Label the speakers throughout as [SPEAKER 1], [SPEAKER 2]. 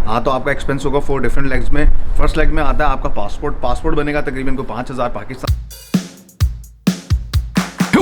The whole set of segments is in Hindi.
[SPEAKER 1] हाँ, तो आपका एक्सपेंस होगा 4 डिफरेंट लेग्स में। फर्स्ट लेग में आता है आपका पासपोर्ट बनेगा तकरीबन को 5,000 Pakistan.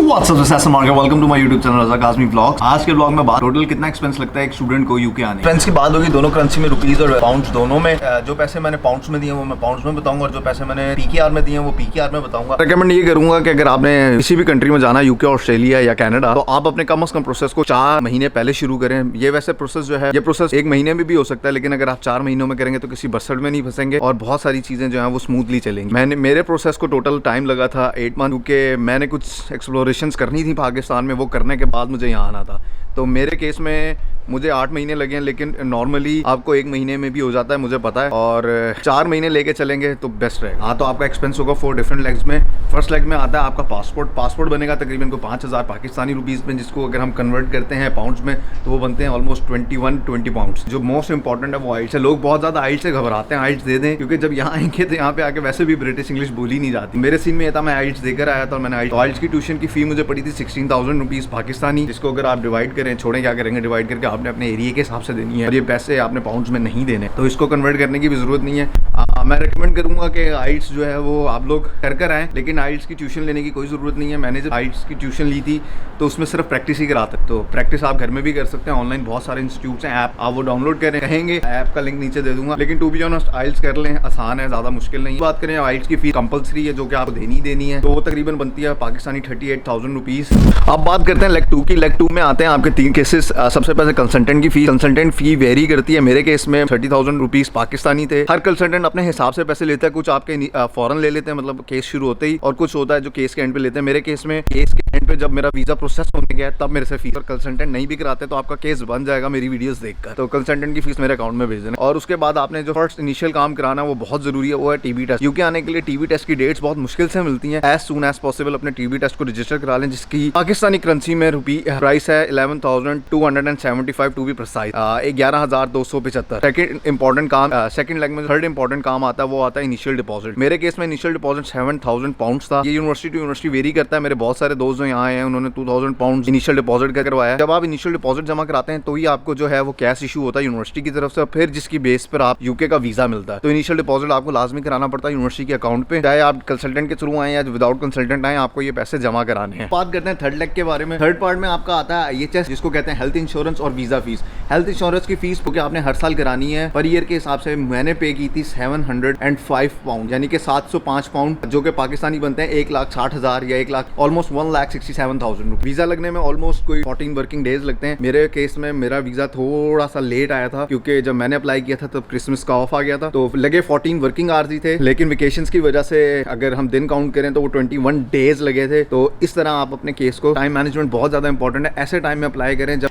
[SPEAKER 1] What's up, this is market, welcome to my YouTube channel Razak Azmi vlogs. आज के ब्लॉग में बात टोटल कितना एक्सपेंस लगता है एक स्टूडेंट को यूके आने। एक्सपेंस की बात होगी दोनों करेंसी में, रुपीस और पाउंड्स दोनों में। जो पैसे मैंने पाउंड्स में दिए वो मैं पाउंड्स में बताऊंगा, और जो पैसे मैंने पीकेआर में दिए वो पीकेआर में बताऊंगा। रिकमेंड ये करूंगा कि अगर आपने किसी भी कंट्री में जाना, यूके, ऑस्ट्रेलिया या कनाडा, तो आप अपने कम से कम प्रोसेस को 4 महीने पहले शुरू करें। ये वैसे प्रोसेस जो है, ये प्रोसेस 1 महीने में भी हो सकता है, लेकिन अगर आप 4 महीनों में करेंगे तो किसी बसड़ में नहीं फंसेंगे और बहुत सारी चीजें जो है वो स्मूथली चलेंगी। मेरे प्रोसेस को टोटल टाइम लगा था 8 मंथ, क्योंकि मैंने कुछ एक्सप्लोरेशन करनी थी पाकिस्तान में। वो करने के बाद मुझे यहाँ आना था, तो मेरे केस में मुझे 8 महीने लगे हैं, लेकिन नॉर्मली आपको 1 महीने में भी हो जाता है, मुझे पता है। और 4 महीने लेके चलेंगे तो बेस्ट रहेगा। हाँ, तो आपका एक्सपेंस होगा 4 डिफरेंट लेग्स में। फर्स्ट लेग में आता है आपका पासपोर्ट बनेगा तकरीबन को 5,000 पाकिस्तानी रुपीज़ में, जिसको अगर हम कन्वर्ट करते हैं पाउंड्स में तो वो बनते हैं ऑलमोस्ट 20 पाउंड्स। जो मोस्ट इंपॉर्टेंट है वो आइल्स है। लोग बहुत ज़्यादा आइल्स से घबराते हैं, आइल्स दे दें, क्योंकि जब यहाँ आएंगे तो यहाँ पे आके वैसे भी ब्रिटिश इंग्लिश बोली नहीं जाती। मेरे सीन में ये था, मैं आइल्स देकर आया था और मैंने आइल्स की ट्यूशन की फी मुझे पड़ी थी 16,000 रुपीज़ पाकिस्तानी, जिसको अगर आप डिवाइड करें, छोड़ें क्या करेंगे, डिवाइड करके आपने अपने एरिया के हिसाब से देनी है, और ये पैसे आपने पाउंड्स में नहीं देने, तो इसको कन्वर्ट करने की भी जरूरत नहीं है। मैं रेकमेंड करूंगा कि आइल्स जो है वो आप लोग कर आएँ, लेकिन आइल्स की ट्यूशन लेने की कोई ज़रूरत नहीं है। मैंने जब आइल्स की ट्यूशन ली थी तो उसमें सिर्फ प्रैक्टिस ही कराते, तो प्रैक्टिस आप घर में भी कर सकते हैं। ऑनलाइन बहुत सारे इंस्टीट्यूट्स हैं, ऐप आप वो डाउनलोड करें, कहेंगे ऐप का लिंक नीचे दे दूंगा। लेकिन टू बी ऑनेस्ट आइल्स कर लें, आसान है, ज़्यादा मुश्किल नहीं। बात करें आइल्स की फीस कंपलसरी है, जो कि आपको देनी है, तो वो तकरीबन बनती है पाकिस्तानी 38,000 रुपीज़। अब बात करते हैं लेग 2 की। लेग 2 में आते हैं आपके 3 केसेस। सबसे पहले कंसल्टेंट की फीस। कंसल्टेंट फी वेरी करती है। मेरे केस में 30,000 रुपीज़ पाकिस्तानी थे। हर कंसल्टेंट अपने हिसाब से पैसे लेता है, कुछ आपके फौरन ले लेते हैं, मतलब केस शुरू होते ही, और कुछ होता है जो केस के एंड पे लेते हैं। मेरे केस में केस के एंड पे जब मेरा वीजा प्रोसेस होने गया तब मेरे से फीस। और कंसल्टेंट नहीं भी कराते तो आपका केस बन जाएगा मेरी वीडियोस देखकर, तो कंसल्टेंट की फीस मेरे अकाउंट में भेज देना। और उसके बाद आपने जो फर्स्ट इनिशियल काम कराना वो बहुत जरूरी है, वो है टीबी टेस्ट। यूके आने के लिए टीबी टेस्ट की डेट्स बहुत मुश्किल से मिलती हैं। एज सून एज पॉसिबल अपने टीबी टेस्ट को रजिस्टर करा लें, जिसकी पाकिस्तानी करेंसी में प्राइस है 11,275 to be precise, 11,275। Second important काम, सेकंड लेग में थर्ड इंपॉर्टेंट काम आता है, वो आता है इनिशियल डिपॉजिट। मेरे केस में इनिशियल डिपॉजिट 7,000 पाउंड्स था। ये यूनिवर्सिटी टू यूनिवर्सिटी वेरी करता है। मेरे बहुत सारे दोस्त जो यहाँ आए हैं उन्होंने 2,000 पाउंड इनिशियल डिपॉजिट करवाया। जब आप इनिशियल डिपॉजिट जमा कराते हैं तो ही आपको जो है वो कैश इशू होता है यूनिवर्सिटी की तरफ से, फिर जिसकी बेस पर आप यूके का वीजा मिलता है। तो इनिशियल डिपॉजिट आपको लाजमी कराना पड़ता है यूनिवर्सिटी के अकाउंट पे, चाहे आप कंसल्टेंट के थ्रू आए या विदाउट कंसल्टेंट आए, आपको ये पैसे जमा कराने हैं। बात करते हैं थर्ड लेग के बारे में। थर्ड पार्ट में आपका आता है IHS, जिसको कहते हैं हेल्थ इंश्योरेंस और वीजा फीस। हेल्थ इंश्योरेंस की फीस क्योंकि आपने हर साल करानी है, पर ईयर के हिसाब से मैंने पे की थी 705 पाउंड, यानी कि 705 पाउंड, जो कि पाकिस्तानी बनते हैं 1,60,000 या 1 लाख, ऑलमोस्ट 1,67,000 रुपये। वीजा लगने में ऑलमोस्ट कोई 14 वर्किंग डेज लगते हैं। मेरे केस में मेरा वीजा थोड़ा सा लेट आया था, क्योंकि जब मैंने अप्लाई किया था तब क्रिसमस का ऑफ आ गया था, तो लगे 14 वर्किंग आवर्स ही थे, लेकिन वेकेशंस की वजह से अगर हम दिन काउंट करें तो वो 21 डेज लगे थे। तो इस तरह आप अपने केस को, टाइम मैनेजमेंट बहुत ज्यादा इंपॉर्टेंट है, ऐसे टाइम में अप्लाई करें जब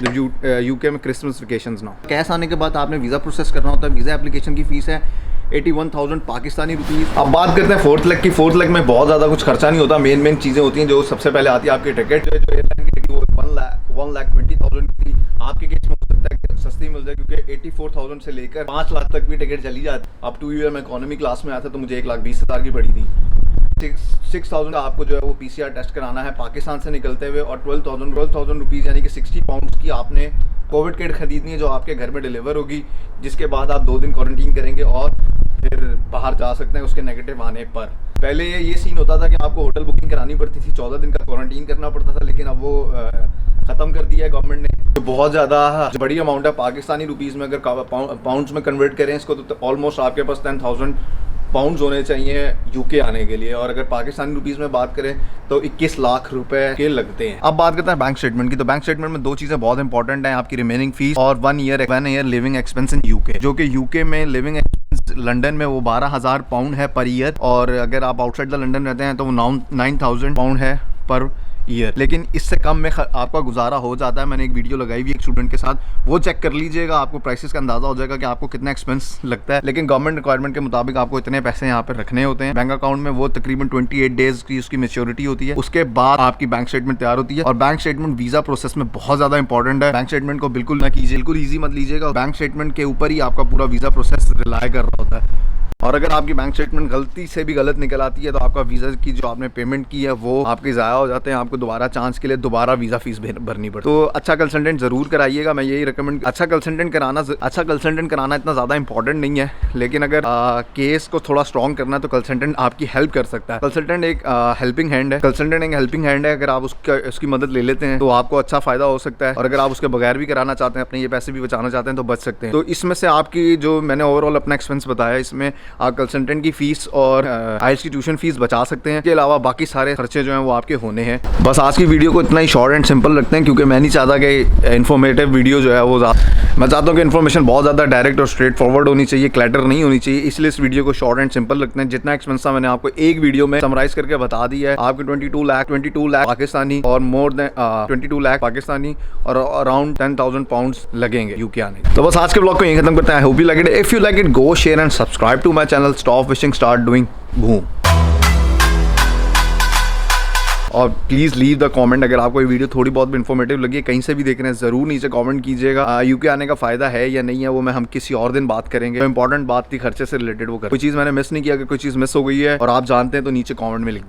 [SPEAKER 1] यूके में क्रिसमस वेकेशन ना हो। कैश आने के बाद आपने वीजा प्रोसेस करना होता है। वीजा एप्लीकेशन की फीस है 81,000 पाकिस्तानी रुपीज़। अब बात करते हैं फोर्थ लेग की। फोर्थ लेग में बहुत ज़्यादा कुछ खर्चा नहीं होता। मेन चीज़ें होती हैं। जो सबसे पहले आती है आपकी टिकट, जो एयरलाइन की टिकट वो 1,20,000 की। आपके केस में हो सकता है कि सस्ती मिल जाए, क्योंकि 84,000 से लेकर 5 लाख तक भी टिकट चली जाती है। अब 2 ईयर में इकोनॉमी क्लास में आया था तो मुझे 1,20,000 की पड़ी थी। 6,000 का आपको जो है वो PCR टेस्ट कराना है पाकिस्तान से निकलते हुए, और 12,000 रुपीज़ यानी कि 60 पाउंड्स की आपने कोविड किट खरीदनी है, जो आपके घर में डिलीवर होगी, जिसके बाद आप 2 दिन क्वारंटीन करेंगे और फिर बाहर जा सकते हैं उसके नेगेटिव आने पर। पहले ये सीन होता था कि आपको होटल बुकिंग करानी पड़ती थी, 14 दिन का क्वारंटीन करना पड़ता था, लेकिन अब वो ख़त्म कर दिया है गवर्नमेंट ने। तो बहुत ज़्यादा बड़ी अमाउंट है पाकिस्तानी रुपीज़ में, अगर पाउंड्स में कन्वर्ट करें इसको तो ऑलमोस्ट आपके पास 10,000 पाउंड्स होने चाहिए यूके आने के लिए, और अगर पाकिस्तानी रुपीस में बात करें तो 21 लाख रुपए के लगते हैं। अब बात करते हैं बैंक स्टेटमेंट की। तो बैंक स्टेटमेंट में 2 चीजें बहुत इंपॉर्टेंट हैं, आपकी रिमेनिंग फीस और 1 year living expense in UK, जो कि यूके में लिविंग एक्सपेंस लंदन में वो 12,000 पाउंड है पर ईयर, और अगर आप आउटसाइड द लंदन रहते हैं तो वो 9,000 पाउंड है पर ईयर। लेकिन इससे कम में आपका गुजारा हो जाता है। मैंने एक वीडियो लगाई हुई एक स्टूडेंट के साथ, वो चेक कर लीजिएगा, आपको प्राइसेस का अंदाजा हो जाएगा कि आपको कितना एक्सपेंस लगता है। लेकिन गवर्नमेंट रिक्वायरमेंट के मुताबिक आपको इतने पैसे यहाँ पे रखने होते हैं बैंक अकाउंट में। वो तकरीबन 28 डेज की उसकी मैच्योरिटी होती है, उसके बाद आपकी बैंक स्टेटमेंट तैयार होती है। और बैंक स्टेटमेंट वीजा प्रोसेस में बहुत ज्यादा इंपॉर्टेंट है। बैंक स्टेटमेंट को बिल्कुल ना कीजिए, बिल्कुल ईजी मत लीजिएगा। बैंक स्टेटमेंट के ऊपर ही आपका पूरा वीजा प्रोसेस रिलाय कर रहा होता है। और और अगर आपकी बैंक स्टेटमेंट गलती से भी गलत निकल आती है तो आपका वीजा की जो आपने पेमेंट की है वो आपके ज़ाया हो जाते हैं, आपको दोबारा चांस के लिए दोबारा वीजा फीस भरनी पड़ती है। तो अच्छा कंसल्टेंट जरूर कराइएगा, मैं यही रिकमेंड। अच्छा कंसल्टेंट कराना इतना ज़्यादा इंपॉर्टेंट नहीं है, लेकिन अगर केस को थोड़ा स्ट्रॉन्ग करना है तो कंसल्टेंट आपकी हेल्प कर सकता है। कंसल्टेंट एक हेल्पिंग हैंड है। अगर आप उसकी मदद ले लेते हैं तो आपको अच्छा फायदा हो सकता है, और अगर आप उसके बगैर भी कराना चाहते हैं, अपने ये पैसे भी बचाना चाहते हैं तो बच सकते हैं। तो इसमें से आपकी जो मैंने ओवरऑल अपना एक्सपेंस बताया, इसमें आप कंसल्टेंट की फीस और आइल्स की ट्यूशन फीस बचा सकते हैं। इसके अलावा बाकी सारे खर्चे जो हैं वो आपके होने हैं। बस आज की वीडियो को इतना ही शॉर्ट एंड सिंपल रखते हैं, क्योंकि मैं नहीं चाहता कि इन्फॉर्मेटिव वीडियो जो है वो मैं चाहता हूँ कि इन्फॉर्मेशन बहुत ज़्यादा डायरेक्ट और स्ट्रेट फॉरवर्ड होनी चाहिए, क्लैटर नहीं होनी चाहिए। इसलिए इस वीडियो को शॉर्ट एंड सिंपल रखते हैं। जितना एक्सपेंस था मैंने आपको एक वीडियो में समराइज करके बता दिया है। आपके 22 लाख पाकिस्तानी और मोर देन 22 लाख पाकिस्तानी और अराउंड 10,000 पाउंड्स लगेंगे यूके आने। तो बस आज के ब्लॉग को यहीं खत्म करते हैं। I hope you like it. If you like it, go share and subscribe to my channel stop wishing start doing boom. और प्लीज़ लीव द कमेंट अगर आपको ये वीडियो थोड़ी बहुत भी इन्फॉर्मेटिव लगी है, कहीं से भी देख रहे हैं, ज़रूर नीचे कमेंट कीजिएगा। यूके आने का फ़ायदा है या नहीं है वो हम किसी और दिन बात करेंगे। तो इंपॉर्टेंट बात थी खर्चे से रिलेटेड, वो कोई चीज़ मैंने मिस नहीं किया। अगर कोई चीज़ मिस हो गई है और आप जानते हैं तो नीचे कमेंट में लिख